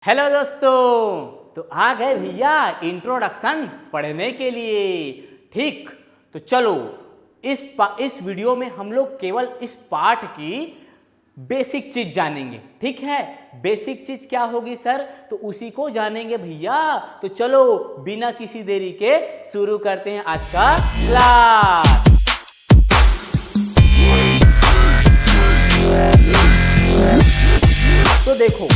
Hello दोस्तों, तो आ गए भैया इंट्रोडक्शन पढ़ने के लिए। ठीक, तो चलो इस वीडियो में हम लोग केवल इस पार्ट की बेसिक चीज जानेंगे। ठीक है, बेसिक चीज क्या होगी सर? तो उसी को जानेंगे भैया। तो चलो बिना किसी देरी के शुरू करते हैं आज का क्लास। तो देखो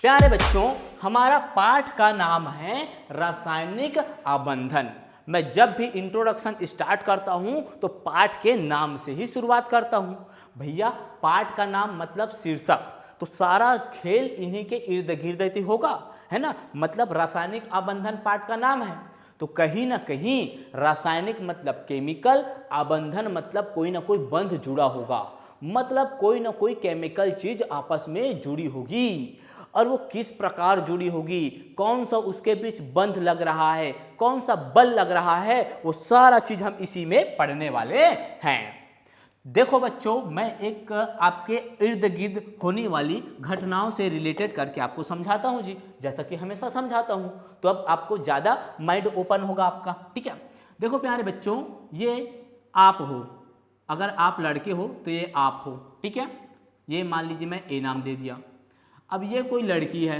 प्यारे बच्चों, हमारा पाठ का नाम है रासायनिक आबंधन। मैं जब भी इंट्रोडक्शन स्टार्ट करता हूं तो पाठ के नाम से ही शुरुआत करता हूं। भैया पाठ का नाम मतलब शीर्षक, तो सारा खेल इन्हीं के इर्द गिर्द होगा, है ना। मतलब रासायनिक आबंधन पाठ का नाम है, तो कहीं ना कहीं रासायनिक मतलब केमिकल, आबंधन मतलब कोई ना कोई बंध जुड़ा होगा, मतलब कोई ना कोई केमिकल चीज आपस में जुड़ी होगी। और वो किस प्रकार जुड़ी होगी, कौन सा उसके बीच बंध लग रहा है, कौन सा बल लग रहा है, वो सारा चीज हम इसी में पढ़ने वाले हैं। देखो बच्चों, मैं एक आपके इर्द गिर्द होने वाली घटनाओं से रिलेटेड करके आपको समझाता हूं जी, जैसा कि हमेशा समझाता हूं। तो अब आपको ज्यादा माइंड ओपन होगा आपका। ठीक है, देखो प्यारे बच्चों, ये आप हो, अगर आप लड़के हो तो ये आप हो। ठीक है, ये मान लीजिए मैं ए नाम दे दिया। अब ये कोई लड़की है,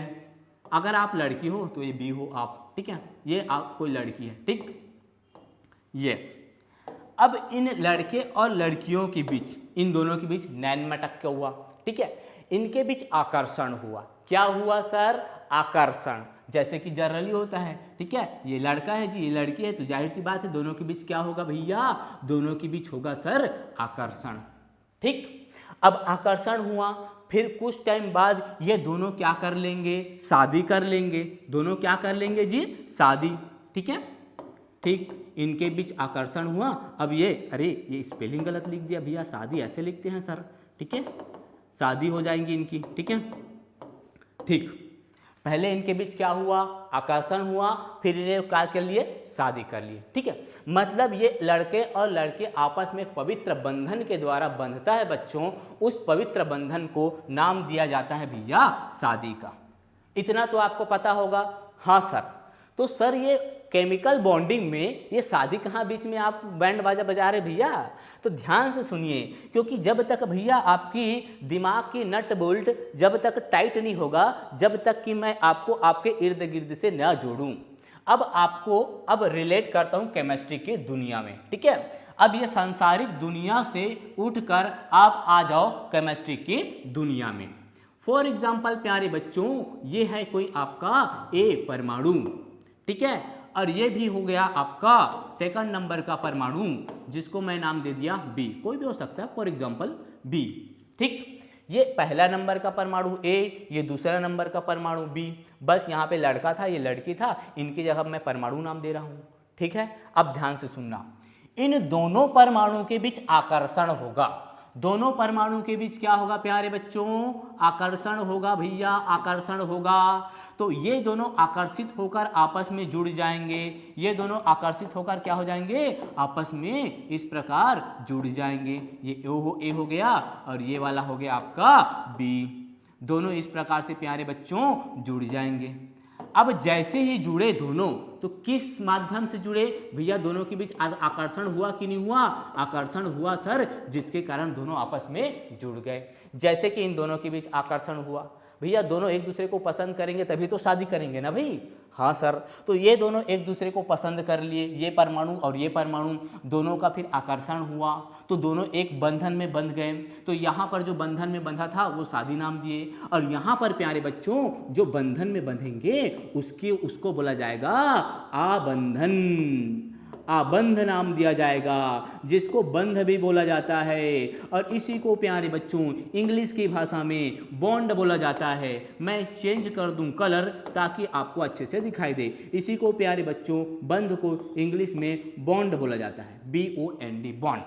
अगर आप लड़की हो तो ये बी हो आप। ठीक है, ये आप कोई लड़की है। ठीक, ये अब इन लड़के और लड़कियों के बीच, इन दोनों के बीच नैन मटक के हुआ। ठीक है, इनके बीच आकर्षण हुआ। क्या हुआ सर? आकर्षण, जैसे कि जनरली होता है। ठीक है, ये लड़का है जी, ये लड़की है, तो जाहिर सी बात है दोनों के बीच क्या होगा भैया? दोनों के बीच होगा सर आकर्षण। ठीक, अब आकर्षण हुआ, फिर कुछ टाइम बाद ये दोनों क्या कर लेंगे? शादी कर लेंगे। दोनों क्या कर लेंगे जी? शादी। ठीक है, ठीक, इनके बीच आकर्षण हुआ। अब ये, अरे ये स्पेलिंग गलत लिख दिया भैया, शादी ऐसे लिखते हैं सर। ठीक है, शादी हो जाएंगी इनकी। ठीक है, ठीक, पहले इनके बीच क्या हुआ? आकर्षण हुआ, फिर इन्हें क्या कर लिए? शादी कर लिए। ठीक है, मतलब ये लड़के और लड़के आपस में एक पवित्र बंधन के द्वारा बंधता है बच्चों। उस पवित्र बंधन को नाम दिया जाता है भैया शादी का। इतना तो आपको पता होगा। हाँ सर, तो सर ये केमिकल बॉन्डिंग में ये शादी कहाँ बीच में आप बैंड बाजा बजा रहे भैया? तो ध्यान से सुनिए, क्योंकि जब तक भैया आपकी दिमाग की नट बोल्ट जब तक टाइट नहीं होगा, जब तक कि मैं आपको आपके इर्द गिर्द से न जोड़ूं। अब आपको अब रिलेट करता हूं केमिस्ट्री की दुनिया में। ठीक है, अब ये सांसारिक दुनिया से उठकर आप आ जाओ केमिस्ट्री की दुनिया में। फॉर एग्जाम्पल प्यारे बच्चों, ये है कोई आपका ए परमाणु। ठीक है, और ये भी हो गया आपका सेकंड नंबर का परमाणु, जिसको मैं नाम दे दिया बी। कोई भी हो सकता है, फॉर एग्जांपल बी। ठीक, ये पहला नंबर का परमाणु ए, ये दूसरा नंबर का परमाणु बी। बस यहाँ पे लड़का था, ये लड़की था, इनकी जगह मैं परमाणु नाम दे रहा हूँ। ठीक है, अब ध्यान से सुनना, इन दोनों परमाणु के बीच आकर्षण होगा। दोनों परमाणु के बीच क्या होगा प्यारे बच्चों? आकर्षण होगा भैया, आकर्षण होगा। तो ये दोनों आकर्षित होकर आपस में जुड़ जाएंगे। ये दोनों आकर्षित होकर क्या हो जाएंगे? आपस में इस प्रकार जुड़ जाएंगे। ये ए हो गया और ये वाला हो गया आपका बी। दोनों इस प्रकार से प्यारे बच्चों जुड़ जाएंगे। अब जैसे ही जुड़े दोनों, तो किस माध्यम से जुड़े भैया? दोनों के बीच आकर्षण हुआ कि नहीं हुआ? आकर्षण हुआ सर, जिसके कारण दोनों आपस में जुड़ गए। जैसे कि इन दोनों के बीच आकर्षण हुआ भैया, दोनों एक दूसरे को पसंद करेंगे तभी तो शादी करेंगे ना भाई। हाँ सर, तो ये दोनों एक दूसरे को पसंद कर लिए, ये परमाणु और ये परमाणु, दोनों का फिर आकर्षण हुआ, तो दोनों एक बंधन में बंध गए। तो यहाँ पर जो बंधन में बंधा था वो शादी नाम दिए, और यहाँ पर प्यारे बच्चों जो बंधन में बंधेंगे उसको बोला जाएगा आबंधन। आबंध नाम दिया जाएगा, जिसको बंध भी बोला जाता है। और इसी को प्यारे बच्चों इंग्लिश की भाषा में बॉन्ड बोला जाता है। मैं चेंज कर दूं कलर ताकि आपको अच्छे से दिखाई दे। इसी को प्यारे बच्चों बंध को इंग्लिश में बॉन्ड बोला जाता है, BOND, बॉन्ड।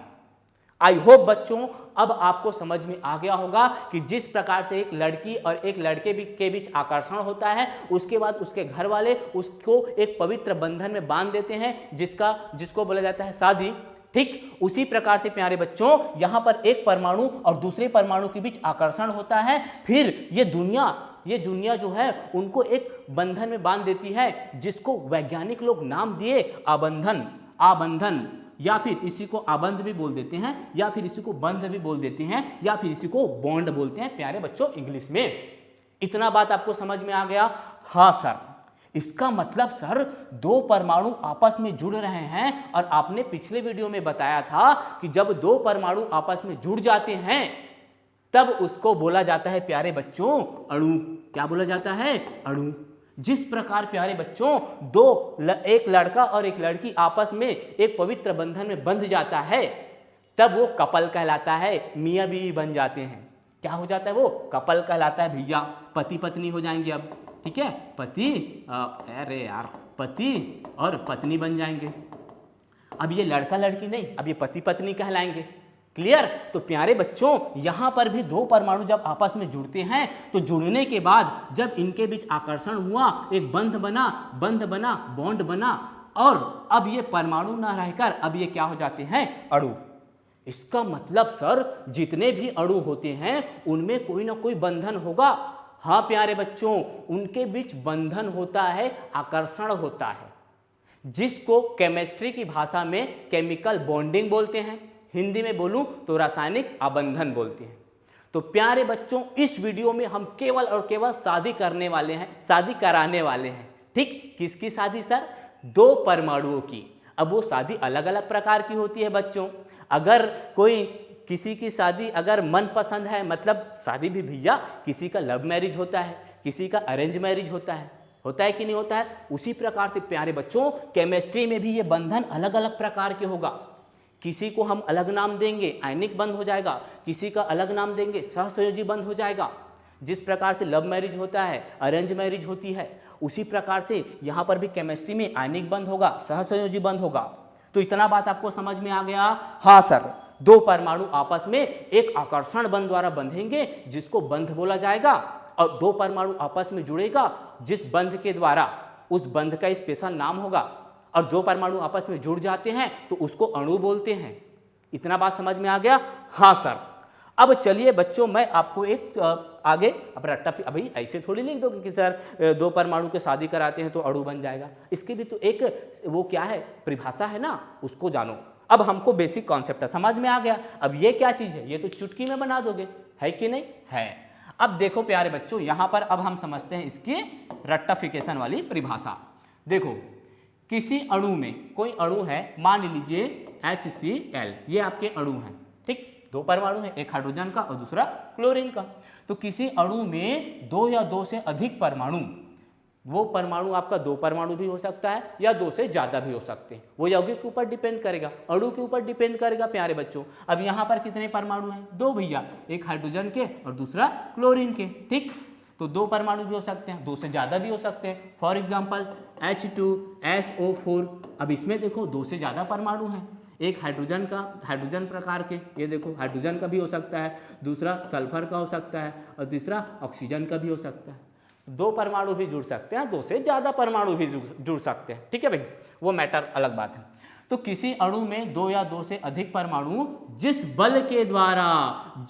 आई होप बच्चों अब आपको समझ में आ गया होगा कि जिस प्रकार से एक लड़की और एक लड़के के बीच आकर्षण होता है, उसके बाद उसके घर वाले उसको एक पवित्र बंधन में बांध देते हैं, जिसको बोला जाता है शादी। ठीक उसी प्रकार से प्यारे बच्चों यहां पर एक परमाणु और दूसरे परमाणु के बीच आकर्षण होता है, फिर ये दुनिया ये दुनिया जो है उनको एक बंधन में बांध देती है, जिसको वैज्ञानिक लोग नाम दिए आबंधन। आबंधन, या फिर इसी को आबंध भी बोल देते हैं, या फिर इसी को बंध भी बोल देते हैं, या फिर इसी को बॉन्ड बोलते हैं प्यारे बच्चों इंग्लिश में। इतना बात आपको समझ में आ गया? हाँ सर। इसका मतलब सर दो परमाणु आपस में जुड़ रहे हैं, और आपने पिछले वीडियो में बताया था कि जब दो परमाणु आपस में जुड़ जाते हैं तब उसको बोला जाता है प्यारे बच्चों अणु। क्या बोला जाता है? अणु। जिस प्रकार प्यारे बच्चों एक लड़का और एक लड़की आपस में एक पवित्र बंधन में बंध जाता है, तब वो कपल कहलाता है, मियां बीवी बन जाते हैं। क्या हो जाता है? वो कपल कहलाता है भैया, पति पत्नी हो जाएंगे अब, ठीक है, अरे यार पति और पत्नी बन जाएंगे। अब ये लड़का लड़की नहीं, अब ये पति पत्नी कहलाएंगे। क्लियर? तो प्यारे बच्चों यहां पर भी दो परमाणु जब आपस में जुड़ते हैं तो जुड़ने के बाद जब इनके बीच आकर्षण हुआ, एक बंध बना, बॉन्ड बना, और अब ये परमाणु ना रहकर अब ये क्या हो जाते हैं? अणु। इसका मतलब सर जितने भी अणु होते हैं उनमें कोई ना कोई बंधन होगा। हाँ प्यारे बच्चों, उनके बीच बंधन होता है, आकर्षण होता है, जिसको केमिस्ट्री की भाषा में केमिकल बॉन्डिंग बोलते हैं, हिंदी में बोलूं तो रासायनिक आबंधन बोलते हैं। तो प्यारे बच्चों इस वीडियो में हम केवल और केवल शादी कराने वाले हैं। ठीक, किसकी शादी सर? दो परमाणुओं की। अब वो शादी अलग अलग प्रकार की होती है बच्चों। अगर कोई किसी की शादी अगर मन पसंद है, मतलब शादी भी भैया किसी का लव मैरिज होता है, किसी का अरेंज मैरिज होता है कि नहीं होता है? उसी प्रकार से प्यारे बच्चों केमिस्ट्री में भी ये बंधन अलग अलग प्रकार के होगा। किसी को हम अलग नाम देंगे आयनिक बंध हो जाएगा, किसी का अलग नाम देंगे सहसंयोजी बंध हो जाएगा। जिस प्रकार से लव मैरिज होता है, अरेंज मैरिज होती है, उसी प्रकार से यहाँ पर भी केमिस्ट्री में आयनिक बंध होगा, सहसंयोजी बंध होगा। तो इतना बात आपको समझ में आ गया? हाँ सर। दो परमाणु आपस में एक आकर्षण बंध द्वारा बंधेंगे, जिसको बंध बोला जाएगा, और दो परमाणु आपस में जुड़ेगा जिस बंध के द्वारा, उस बंध का स्पेशल नाम होगा, और दो परमाणु आपस में जुड़ जाते हैं तो उसको अणु बोलते हैं। इतना बात समझ में आ गया? हाँ सर। अब चलिए बच्चों मैं आपको एक आगे अब रट्टा, अभी ऐसे थोड़ी लिख दोगे कि सर दो परमाणु के शादी कराते हैं तो अणु बन जाएगा। इसकी भी तो एक वो क्या है, परिभाषा है ना, उसको जानो। अब हमको बेसिक कॉन्सेप्ट समझ में आ गया। अब ये क्या चीज है, ये तो चुटकी में बना दोगे, है कि नहीं? है। अब देखो प्यारे बच्चों यहां पर अब हम समझते हैं इसकी रट्टाफिकेशन वाली परिभाषा। देखो किसी अणु में, कोई अणु है, मान लीजिए HCl, ये आपके अणु हैं, ठीक, दो परमाणु हैं, एक हाइड्रोजन का और दूसरा क्लोरीन का। तो किसी अणु में दो या दो से अधिक परमाणु, वो परमाणु आपका दो परमाणु भी हो सकता है या दो से ज्यादा भी हो सकते हैं, वो यौगिक के ऊपर डिपेंड करेगा, अणु के ऊपर डिपेंड करेगा प्यारे बच्चों। अब यहाँ पर कितने परमाणु हैं? दो भैया, एक हाइड्रोजन के और दूसरा क्लोरीन के, ठीक। तो दो परमाणु भी हो सकते हैं, दो से ज्यादा भी हो सकते हैं। For example H2SO4। अब इसमें देखो दो से ज्यादा परमाणु हैं, एक हाइड्रोजन प्रकार के, ये देखो हाइड्रोजन का भी हो सकता है, दूसरा सल्फर का हो सकता है, और तीसरा ऑक्सीजन का भी हो सकता है। दो परमाणु भी जुड़ सकते हैं, दो से ज्यादा परमाणु भी जुड़ सकते हैं, ठीक है भाई, वो मैटर अलग बात है। तो किसी अणु में दो या दो से अधिक परमाणु जिस बल के द्वारा,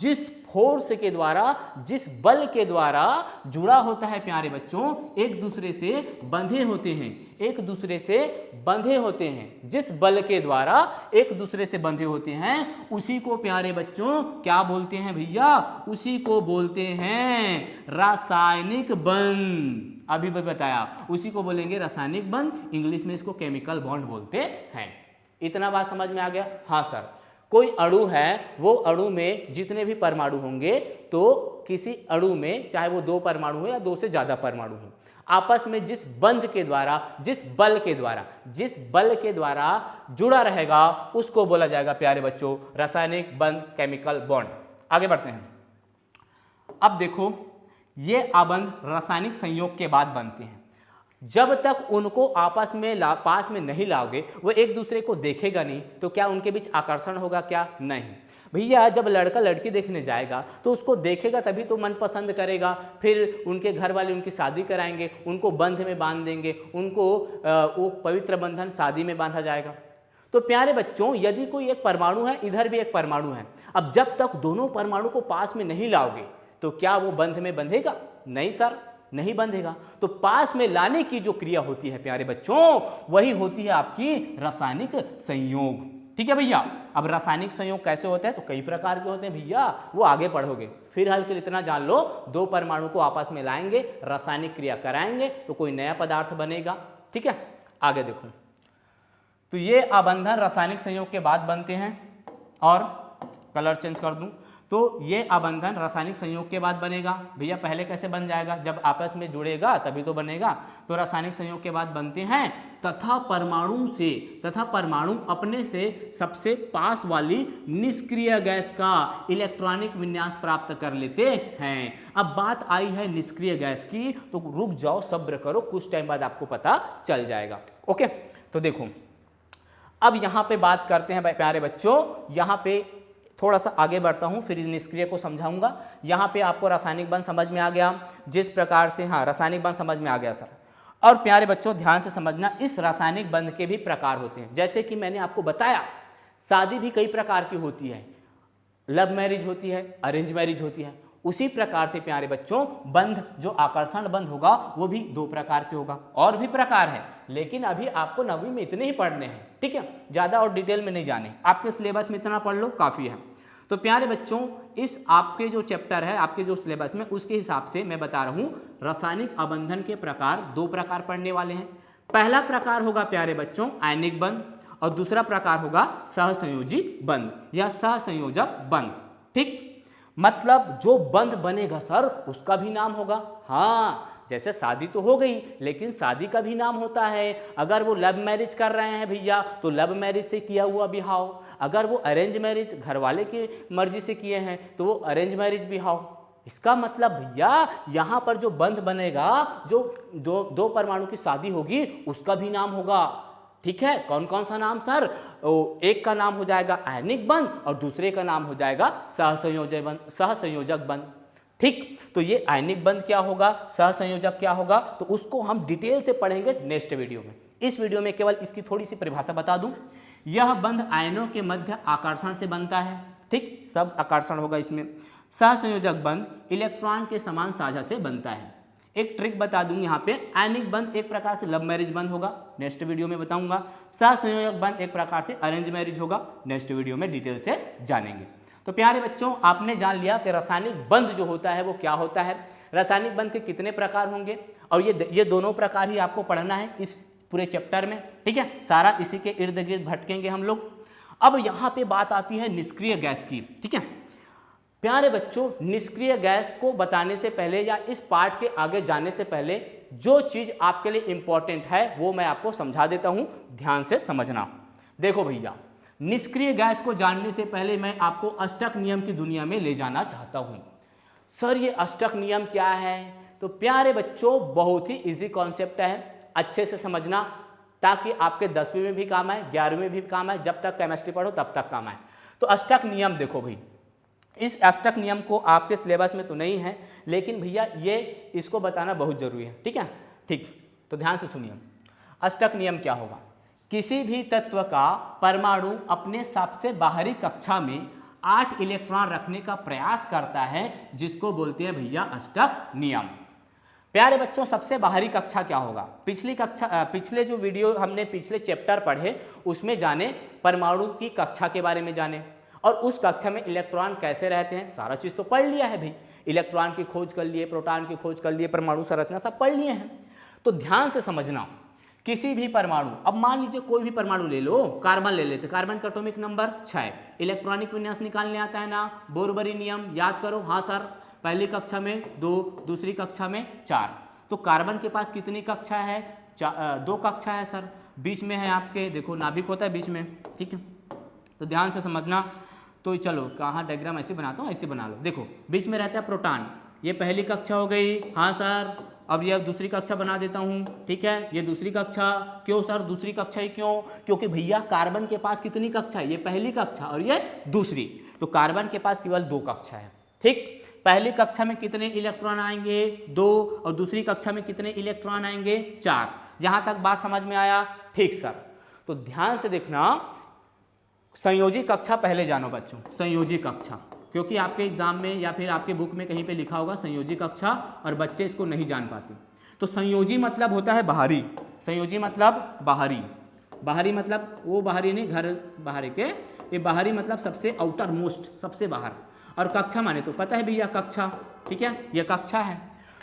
जिस फोर्स के द्वारा, जिस बल के द्वारा जुड़ा होता है प्यारे बच्चों, एक दूसरे से बंधे होते हैं, एक दूसरे से बंधे होते हैं, जिस बल के द्वारा एक दूसरे से बंधे होते हैं, उसी को प्यारे बच्चों क्या बोलते हैं भैया? उसी को बोलते हैं रासायनिक बंध। अभी भी बताया, उसी को बोलेंगे रासायनिक बंध, इंग्लिश में इसको केमिकल बॉन्ड बोलते हैं। इतना बात समझ में आ गया? हाँ सर। कोई अणु है, वो अणु में जितने भी परमाणु होंगे, तो किसी अणु में चाहे वो दो परमाणु हो या दो से ज्यादा परमाणु हो, आपस में जिस बंध के द्वारा, जिस बल के द्वारा जुड़ा रहेगा, उसको बोला जाएगा प्यारे बच्चों रासायनिक बंध, केमिकल बॉन्ड। आगे बढ़ते हैं। अब देखो ये आबंध रासायनिक संयोग के बाद बनते हैं। जब तक उनको आपस में पास में नहीं लाओगे, वो एक दूसरे को देखेगा नहीं, तो क्या उनके बीच आकर्षण होगा? क्या नहीं भैया। जब लड़का लड़की देखने जाएगा तो उसको देखेगा तभी तो मन पसंद करेगा, फिर उनके घर वाले उनकी शादी कराएंगे, उनको बंध में बांध देंगे, उनको वो पवित्र बंधन शादी में बांधा जाएगा। तो प्यारे बच्चों यदि कोई एक परमाणु है, इधर भी एक परमाणु है, अब जब तक दोनों परमाणु को पास में नहीं लाओगे, तो क्या वो बंध में बंधेगा? नहीं सर, नहीं बंधेगा। तो पास में लाने की जो क्रिया होती है प्यारे बच्चों, वही होती है आपकी रासायनिक संयोग। ठीक है भैया। अब रासायनिक संयोग कैसे होते हैं? तो कई प्रकार के होते हैं भैया, वो आगे पढ़ोगे। फिलहाल के लिए इतना जान लो, दो परमाणु को आपस में लाएंगे, रासायनिक क्रिया कराएंगे तो कोई नया पदार्थ बनेगा। ठीक है, आगे देखो। तो ये आबंधन रासायनिक संयोग के बाद बनते हैं, और कलर चेंज कर दूं तो ये आबंधन रासायनिक संयोग के बाद बनेगा। भैया पहले कैसे बन जाएगा? जब आपस में जुड़ेगा तभी तो बनेगा। तो रासायनिक संयोग के बाद बनते हैं तथा परमाणु अपने से सबसे पास वाली निष्क्रिय गैस का इलेक्ट्रॉनिक विन्यास प्राप्त कर लेते हैं। अब बात आई है निष्क्रिय गैस की, तो रुक जाओ, सब्र करो, कुछ टाइम बाद आपको पता चल जाएगा। ओके, तो देखो अब यहां पे बात करते हैं प्यारे बच्चों, यहां पे थोड़ा सा आगे बढ़ता हूं, फिर इस निष्क्रिय को समझाऊंगा। यहां पे आपको रासायनिक बंध समझ में आ गया, जिस प्रकार से, हाँ रासायनिक बंध समझ में आ गया सर। और प्यारे बच्चों ध्यान से समझना, इस रासायनिक बंध के भी प्रकार होते हैं। जैसे कि मैंने आपको बताया, शादी भी कई प्रकार की होती है, लव मैरिज होती है, अरेंज मैरिज होती है। उसी प्रकार से प्यारे बच्चों बंध, जो आकर्षण बंध होगा वो भी दो प्रकार से होगा। और भी प्रकार है, लेकिन अभी आपको 9वीं में इतने ही पढ़ने हैं। ठीक है, ज़्यादा और डिटेल में नहीं जाने, आपके सिलेबस में इतना पढ़ लो काफ़ी है। तो प्यारे बच्चों इस आपके जो चैप्टर है, आपके जो सिलेबस में, उसके हिसाब से मैं बता रहा हूँ रासायनिक आबंधन के प्रकार, दो प्रकार पढ़ने वाले हैं। पहला प्रकार होगा प्यारे बच्चों आयनिक बंध, और दूसरा प्रकार होगा सहसंयोजी बंध या सहसंयोजक बंध। ठीक, मतलब जो बंध बनेगा सर उसका भी नाम होगा। हाँ, जैसे शादी तो हो गई, लेकिन शादी का भी नाम होता है। अगर वो लव मैरिज कर रहे हैं भैया तो लव मैरिज से किया हुआ बिहाव, अगर वो अरेंज मैरिज घर वाले की मर्जी से किए हैं तो वो अरेंज मैरिज बिहाव। इसका मतलब भैया यहाँ पर जो बंध बनेगा, जो दो परमाणु की शादी होगी, उसका भी नाम होगा। ठीक है, कौन कौन सा नाम सर? एक का नाम हो जाएगा आयनिक बंध और दूसरे का नाम हो जाएगा सहसंयोजक बंध। ठीक, तो ये आयनिक बंध क्या होगा, सहसंयोजक क्या होगा, तो उसको हम डिटेल से पढ़ेंगे नेक्स्ट वीडियो में। इस वीडियो में केवल इसकी थोड़ी सी परिभाषा बता दूं। यह बंध आयनों के मध्य आकर्षण से बनता है। ठीक, सब आकर्षण होगा इसमें। सहसंयोजक बंध इलेक्ट्रॉन के समान साझा से बनता है। एक ट्रिक बता दूं यहाँ पे, आयनिक बंध एक प्रकार से लव मैरिज बंध होगा, नेक्स्ट वीडियो में बताऊंगा। सहसंयोजक बंध एक प्रकार से अरेंज मैरिज होगा, नेक्स्ट वीडियो में डिटेल से जानेंगे। तो प्यारे बच्चों आपने जान लिया कि रासायनिक बंध जो होता है वो क्या होता है, रासायनिक बंध के कितने प्रकार होंगे, और ये दोनों प्रकार ही आपको पढ़ना है इस पूरे चैप्टर में। ठीक है, सारा इसी के इर्द गिर्द भटकेंगे हम लोग। अब यहाँ पे बात आती है निष्क्रिय गैस की। ठीक है प्यारे बच्चों, निष्क्रिय गैस को बताने से पहले या इस पार्ट के आगे जाने से पहले जो चीज आपके लिए इंपॉर्टेंट है वो मैं आपको समझा देता हूं, ध्यान से समझना। देखो भैया, निष्क्रिय गैस को जानने से पहले मैं आपको अष्टक नियम की दुनिया में ले जाना चाहता हूं। सर ये अष्टक नियम क्या है? तो प्यारे बच्चों बहुत ही इजी कॉन्सेप्ट है, अच्छे से समझना ताकि आपके 10वीं में भी काम आए, 11वीं में भी काम आए, जब तक केमिस्ट्री पढ़ो तब तक काम आए। तो अष्टक नियम देखो भाई, इस अष्टक नियम को आपके सिलेबस में तो नहीं है, लेकिन भैया ये इसको बताना बहुत जरूरी है। ठीक है, ठीक, तो ध्यान से सुनिए। अष्टक नियम क्या होगा? किसी भी तत्व का परमाणु अपने सबसे बाहरी कक्षा में 8 इलेक्ट्रॉन रखने का प्रयास करता है, जिसको बोलते हैं भैया अष्टक नियम। प्यारे बच्चों सबसे बाहरी कक्षा क्या होगा? पिछले जो वीडियो हमने पिछले चैप्टर पढ़े उसमें जाने परमाणु की कक्षा के बारे में जाने, और उस कक्षा में इलेक्ट्रॉन कैसे रहते हैं सारा चीज तो पढ़ लिया है भाई। इलेक्ट्रॉन की खोज कर लिए, प्रोटॉन की खोज कर लिए, परमाणु संरचना सब पढ़ लिए हैं। तो ध्यान से समझना, किसी भी परमाणु, अब मान लीजिए कोई भी परमाणु ले लो, कार्बन ले लेते, कार्बन का एटॉमिक नंबर 6, इलेक्ट्रॉनिक विन्यास निकालने आता है ना, बोरबरी नियम याद करो। हाँ सर, पहली कक्षा में 2, दूसरी कक्षा में 4। तो कार्बन के पास कितनी कक्षा है? 2 कक्षा है सर। बीच में है आपके, देखो नाभिक होता है बीच में। ठीक है, तो ध्यान से समझना। तो चलो कहाँ डायग्राम ऐसे बनाता हूँ, ऐसे बना लो। देखो बीच में रहता है प्रोटॉन, ये पहली कक्षा हो गई। हाँ सर, अब ये दूसरी कक्षा बना देता हूँ। ठीक है, ये दूसरी कक्षा। क्यों सर दूसरी कक्षा ही क्यों? क्योंकि भैया कार्बन के पास कितनी कक्षा है? ये पहली कक्षा और ये दूसरी, तो कार्बन के पास केवल 2 कक्षा है। ठीक, पहली कक्षा में कितने इलेक्ट्रॉन आएंगे? 2, और दूसरी कक्षा में कितने इलेक्ट्रॉन आएंगे? 4। यहाँ तक बात समझ में आया? ठीक सर, तो ध्यान से देखना, संयोजी कक्षा पहले जानो बच्चों, संयोजी कक्षा, क्योंकि आपके एग्जाम में या फिर आपके बुक में कहीं पे लिखा होगा संयोजी कक्षा और बच्चे इसको नहीं जान पाते। तो संयोजी मतलब होता है बाहरी, संयोजी मतलब बाहरी, बाहरी मतलब वो बाहरी नहीं घर बाहरी के, ये बाहरी मतलब सबसे आउटर मोस्ट, सबसे बाहर। और कक्षा माने तो पता है भैया कक्षा, ठीक है, ये कक्षा है।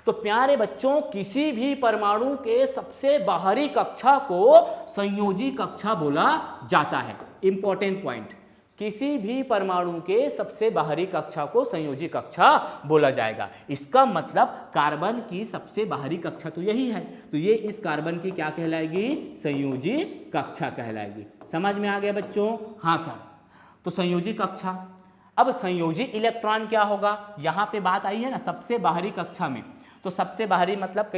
तो प्यारे बच्चों किसी भी परमाणु के सबसे बाहरी कक्षा को संयोजी कक्षा बोला जाता है। इंपॉर्टेंट पॉइंट, किसी भी परमाणु के सबसे बाहरी कक्षा को संयोजी कक्षा बोला जाएगा। इसका मतलब कार्बन की सबसे बाहरी कक्षा तो यही है, तो ये इस कार्बन की क्या कहलाएगी, संयोजी कक्षा कहलाएगी। समझ में आ गया बच्चों? हाँ सर। तो संयोजी कक्षा। अब संयोजी इलेक्ट्रॉन क्या होगा, यहाँ पे बात आई है ना सबसे बाहरी कक्षा में, तो सबसे बाहरी मतलब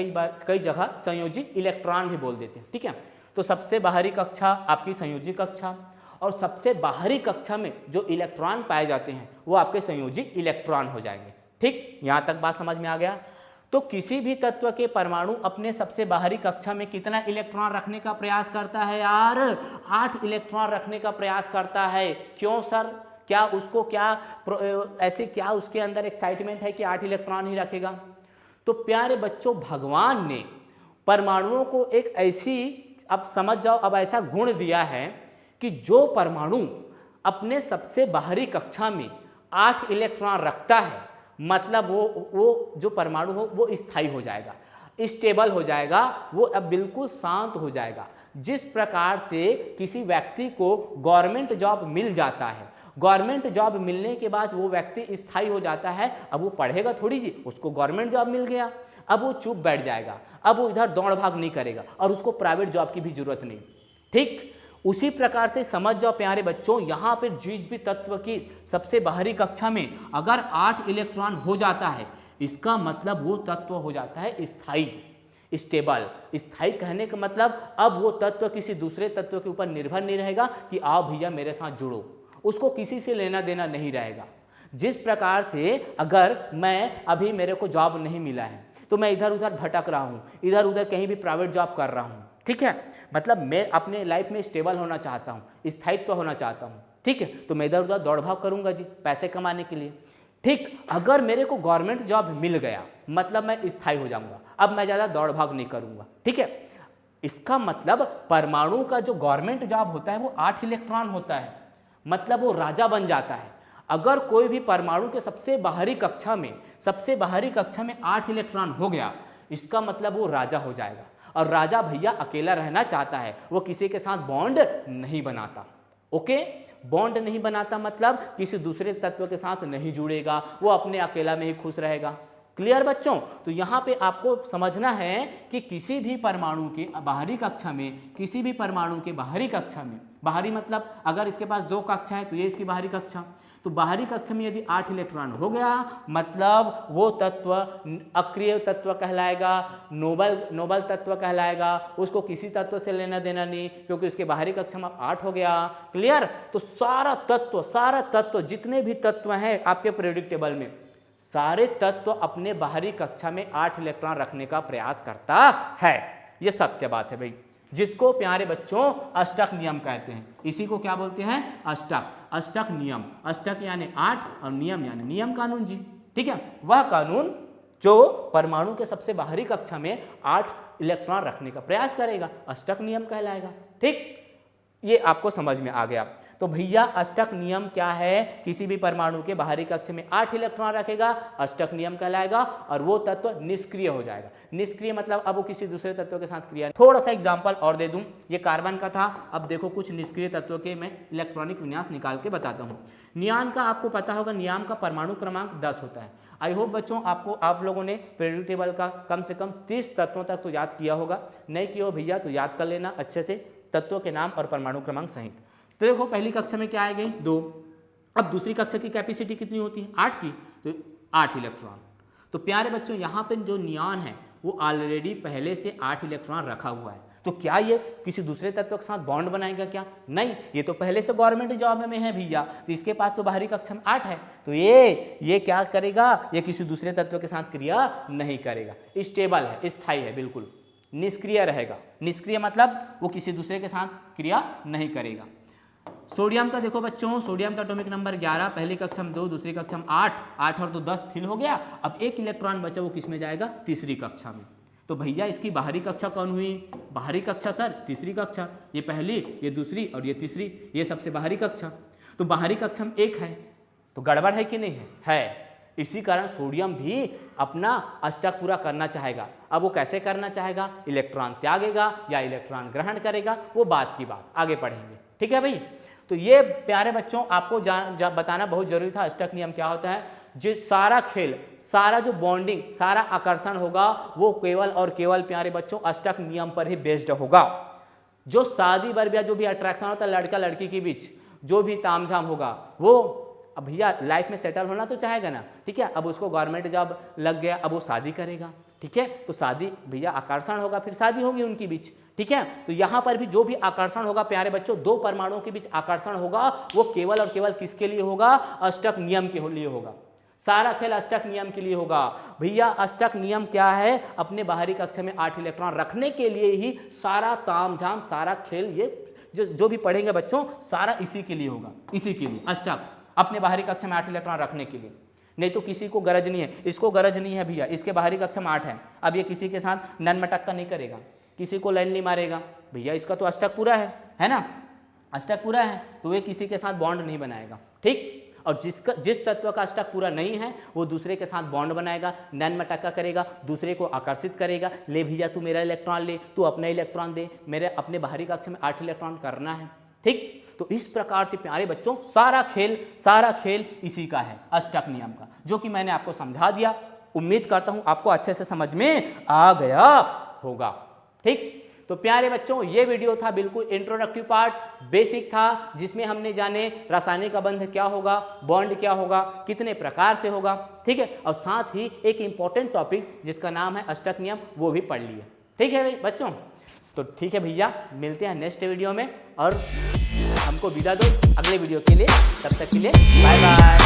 कई जगह संयोजी इलेक्ट्रॉन भी बोल देते हैं, ठीक है। तो सबसे बाहरी कक्षा आपकी संयोजी कक्षा, और सबसे बाहरी कक्षा में जो इलेक्ट्रॉन पाए जाते हैं वो आपके संयोजी इलेक्ट्रॉन हो जाएंगे। ठीक, यहाँ तक बात समझ में आ गया। तो किसी भी तत्व के परमाणु अपने सबसे बाहरी कक्षा में कितना इलेक्ट्रॉन रखने का प्रयास करता है यार, 8 इलेक्ट्रॉन रखने का प्रयास करता है। क्यों सर, क्या उसको क्या ऐसे क्या उसके अंदर एक्साइटमेंट है कि 8 इलेक्ट्रॉन ही रखेगा? तो प्यारे बच्चों भगवान ने परमाणुओं को एक ऐसी, अब समझ जाओ, अब ऐसा गुण दिया है कि जो परमाणु अपने सबसे बाहरी कक्षा में 8 इलेक्ट्रॉन रखता है, मतलब वो जो परमाणु हो वो स्थायी हो जाएगा, स्टेबल हो जाएगा, वो अब बिल्कुल शांत हो जाएगा। जिस प्रकार से किसी व्यक्ति को गवर्नमेंट जॉब मिल जाता है, गवर्नमेंट जॉब मिलने के बाद वो व्यक्ति स्थायी हो जाता है, अब वो पढ़ेगा थोड़ी जी, उसको गवर्नमेंट जॉब मिल गया, अब वो चुप बैठ जाएगा, अब वो इधर दौड़ भाग नहीं करेगा और उसको प्राइवेट जॉब की भी जरूरत नहीं। ठीक, उसी प्रकार से समझ जाओ प्यारे बच्चों, यहाँ पर जिस भी तत्व की सबसे बाहरी कक्षा में अगर 8 इलेक्ट्रॉन हो जाता है, इसका मतलब वो तत्व हो जाता है स्थायी, स्टेबल। स्थायी कहने का मतलब अब वो तत्व किसी दूसरे तत्व के ऊपर निर्भर नहीं रहेगा कि आओ भैया मेरे साथ जुड़ो, उसको किसी से लेना देना नहीं रहेगा। जिस प्रकार से अगर मैं अभी मेरे को जॉब नहीं मिला है तो मैं इधर उधर भटक रहा हूँ, इधर उधर कहीं भी प्राइवेट जॉब कर रहा हूँ, ठीक है, मतलब मैं अपने लाइफ में स्टेबल होना चाहता हूँ, स्थायित्व होना चाहता हूँ, ठीक है, तो मैं इधर उधर दौड़ भाग करूँगा जी पैसे कमाने के लिए। ठीक, अगर मेरे को गवर्नमेंट जॉब मिल गया मतलब मैं स्थायी हो जाऊँगा, अब मैं ज़्यादा दौड़ भाग नहीं करूँगा, ठीक है। इसका मतलब परमाणु का जो गवर्नमेंट जॉब होता है वो 8 इलेक्ट्रॉन होता है, मतलब वो राजा बन जाता है। अगर कोई भी परमाणु के सबसे बाहरी कक्षा में 8 इलेक्ट्रॉन हो गया, इसका मतलब वो राजा हो जाएगा। और राजा भैया अकेला रहना चाहता है, वो किसी के साथ बॉन्ड नहीं बनाता। ओके, बॉन्ड नहीं बनाता मतलब किसी दूसरे तत्व के साथ नहीं जुड़ेगा, वो अपने अकेला में ही खुश रहेगा। क्लियर बच्चों? तो यहाँ पे आपको समझना है कि किसी भी परमाणु के बाहरी कक्षा में, किसी भी परमाणु के बाहरी कक्षा में, बाहरी मतलब अगर इसके पास 2 कक्षा है तो ये इसकी बाहरी कक्षा, तो बाहरी कक्षा में यदि 8 इलेक्ट्रॉन हो गया मतलब वो तत्व अक्रिय तत्व कहलाएगा, नोबल तत्व कहलाएगा, उसको किसी तत्व से लेना देना नहीं क्योंकि उसके बाहरी कक्षा में 8 हो गया। क्लियर? तो सारा तत्व जितने भी तत्व हैं आपके पीरियोडिक टेबल में, सारे तत्व अपने बाहरी कक्षा में 8 इलेक्ट्रॉन रखने का प्रयास करता है। यह सत्य बात है भाई, जिसको प्यारे बच्चों अष्टक नियम कहते हैं। इसी को क्या बोलते हैं? अष्टक नियम। अष्टक यानी 8 और नियम यानी नियम कानून जी, ठीक है, वह कानून जो परमाणु के सबसे बाहरी कक्षा में 8 इलेक्ट्रॉन रखने का प्रयास करेगा, अष्टक नियम कहलाएगा। ठीक, ये आपको समझ में आ गया। तो भैया अष्टक नियम क्या है? किसी भी परमाणु के बाहरी कक्षा में 8 इलेक्ट्रॉन रखेगा, अष्टक नियम कहलाएगा, और वो तत्व निष्क्रिय हो जाएगा। निष्क्रिय मतलब अब वो किसी दूसरे तत्व के साथ क्रिया। थोड़ा सा एग्जांपल और दे दूं, ये कार्बन का था, अब देखो कुछ निष्क्रिय तत्वों के मैं इलेक्ट्रॉनिक विन्यास निकाल के बताता हूँ। नियान का आपको पता होगा, नियान का परमाणु क्रमांक 10 होता है। आई होप बच्चों आप लोगों ने पीरियोडिक टेबल का कम से कम 30 तत्वों तक तो याद किया होगा, नहीं किया हो भैया तो याद कर लेना अच्छे से, तत्वों के नाम और परमाणु क्रमांक सहित। तो देखो पहली कक्षा में क्या आ गई? 2। अब दूसरी कक्षा की कैपेसिटी कितनी होती है? 8 की, तो 8 इलेक्ट्रॉन। तो प्यारे बच्चों यहाँ पे जो नियान है वो ऑलरेडी पहले से 8 इलेक्ट्रॉन रखा हुआ है, तो क्या ये किसी दूसरे तत्व के साथ बॉन्ड बनाएगा क्या? नहीं, ये तो पहले से गवर्नमेंट जॉब में है भैया, तो इसके पास तो बाहरी कक्षा में 8 है, तो ये क्या करेगा? ये किसी दूसरे तत्व के साथ क्रिया नहीं करेगा, स्टेबल है, स्थायी है, बिल्कुल निष्क्रिय रहेगा। निष्क्रिय मतलब वो किसी दूसरे के साथ क्रिया नहीं करेगा। सोडियम का देखो बच्चों, सोडियम का एटॉमिक नंबर 11, पहली कक्षा में 2, दूसरी कक्षा में 8, 8 और 2 10 फिल हो गया। अब एक इलेक्ट्रॉन बचा, वो किस में जाएगा? तीसरी कक्षा में। तो भैया इसकी बाहरी कक्षा कौन हुई? बाहरी कक्षा सर तीसरी कक्षा, ये पहली, ये दूसरी और ये तीसरी, ये सबसे बाहरी कक्षा। तो बाहरी कक्षा में 1 है, तो गड़बड़ है कि नहीं है? इसी कारण सोडियम भी अपना अष्टक पूरा करना चाहेगा। अब वो कैसे करना चाहेगा? इलेक्ट्रॉन त्यागेगा या इलेक्ट्रॉन ग्रहण करेगा, वो बात की बात, आगे पढ़ेंगे। ठीक है भाई, तो ये प्यारे बच्चों आपको बताना बहुत जरूरी था अष्टक नियम क्या होता है। जो सारा खेल, सारा जो बॉन्डिंग, सारा आकर्षण होगा वो केवल और केवल प्यारे बच्चों अष्टक नियम पर ही बेस्ड होगा। जो शादी वर्ग या जो भी अट्रैक्शन होता है लड़का लड़की के बीच, जो भी तामझाम होगा, वो अब भैया लाइफ में सेटल होना तो चाहेगा ना। ठीक है, अब उसको गवर्नमेंट जॉब लग गया, अब वो शादी करेगा। ठीक है, तो शादी भैया आकर्षण होगा, फिर शादी होगी उनके बीच। ठीक है, तो यहाँ पर भी जो भी आकर्षण होगा प्यारे बच्चों, दो परमाणुओं के बीच आकर्षण होगा, वो केवल और केवल किसके लिए होगा? अष्टक नियम के लिए होगा। सारा खेल अष्टक नियम के लिए होगा। भैया अष्टक नियम क्या है? अपने बाहरी कक्षा में 8 इलेक्ट्रॉन रखने के लिए ही सारा तामझाम, सारा खेल, ये जो भी पढ़ेंगे बच्चों, सारा इसी के लिए होगा, इसी के लिए अष्टक, अपने बाहरी कक्षा में 8 इलेक्ट्रॉन रखने के लिए। नहीं तो किसी को गरज नहीं है, इसको गरज नहीं है भैया, इसके बाहरी कक्षा में 8 है, अब ये किसी के साथ नन मटक्का नहीं करेगा, किसी को लाइन नहीं मारेगा भैया, इसका तो अष्टक पूरा है ना, अष्टक पूरा है, तो ये किसी के साथ बॉन्ड नहीं बनाएगा। ठीक, और जिस तत्व का अष्टक पूरा नहीं है वो दूसरे के साथ बॉन्ड बनाएगा, नन मटक्का करेगा, दूसरे को आकर्षित करेगा, ले भैया तू मेरा इलेक्ट्रॉन ले, तू अपना इलेक्ट्रॉन दे, मेरे अपने बाहरी कक्षा में 8 इलेक्ट्रॉन करना है। ठीक, तो इस प्रकार से प्यारे बच्चों सारा खेल इसी का है, अष्टक नियम का, जो कि मैंने आपको समझा दिया। उम्मीद करता हूं आपको अच्छे से समझ में आ गया होगा। ठीक, तो प्यारे बच्चों ये वीडियो था बिल्कुल इंट्रोडक्टिव पार्ट, बेसिक था, जिसमें हमने जाने रासायनिक अबंध क्या होगा, बॉन्ड क्या होगा, कितने प्रकार से होगा। ठीक है, और साथ ही एक इंपॉर्टेंट टॉपिक जिसका नाम है अष्टक नियम, वो भी पढ़ लिए। ठीक है भाई बच्चों, तो ठीक है भैया, मिलते हैं नेक्स्ट वीडियो में, और हमको विदा दो अगले वीडियो के लिए। तब तक के लिए बाय बाय।